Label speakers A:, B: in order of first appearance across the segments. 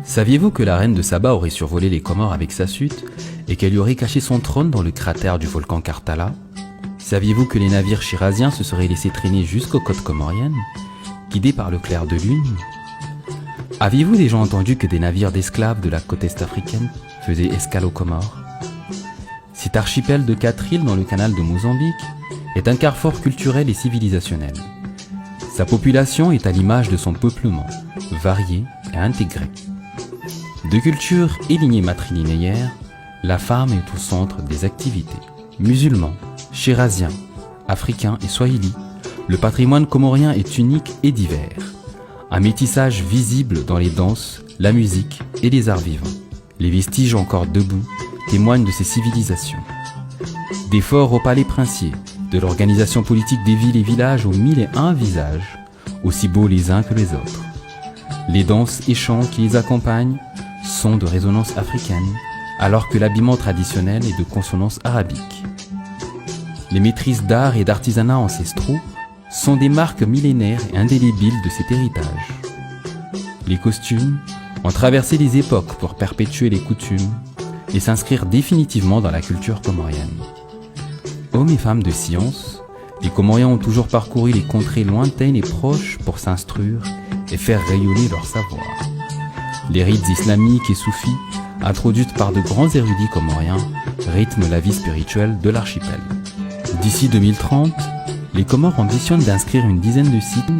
A: Saviez-vous que la reine de Saba aurait survolé les Comores avec sa suite et qu'elle y aurait caché son trône dans le cratère du volcan Kartala? Saviez-vous que les navires chiraziens se seraient laissés traîner jusqu'aux côtes comoriennes, guidés par le clair de lune? Aviez-vous déjà entendu que des navires d'esclaves de la côte est africaine faisaient escale aux Comores? Cet archipel de 4 îles dans le canal de Mozambique est un carrefour culturel et civilisationnel. Sa population est à l'image de son peuplement, varié et intégré. De culture et lignée matrilinéaire, la femme est au centre des activités. Musulmans, chiraziens, africains et swahili, le patrimoine comorien est unique et divers. Un métissage visible dans les danses, la musique et les arts vivants. Les vestiges encore debout témoignent de ces civilisations. Des forts au palais princier, de l'organisation politique des villes et villages aux 1001 visages, aussi beaux les uns que les autres. Les danses et chants qui les accompagnent sont de résonance africaine, alors que l'habillement traditionnel est de consonance arabique. Les maîtrises d'art et d'artisanat ancestraux sont des marques millénaires et indélébiles de cet héritage. Les costumes ont traversé les époques pour perpétuer les coutumes et s'inscrire définitivement dans la culture comorienne. Hommes et femmes de science, les Comoriens ont toujours parcouru les contrées lointaines et proches pour s'instruire et faire rayonner leur savoir. Les rites islamiques et soufis, introduites par de grands érudits comoriens, rythment la vie spirituelle de l'archipel. D'ici 2030, les Comores ambitionnent d'inscrire une dizaine de sites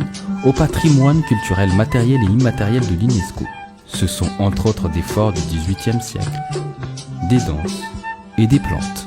A: au patrimoine culturel matériel et immatériel de l'UNESCO. Ce sont entre autres des forts du XVIIIe siècle, des danses et des plantes.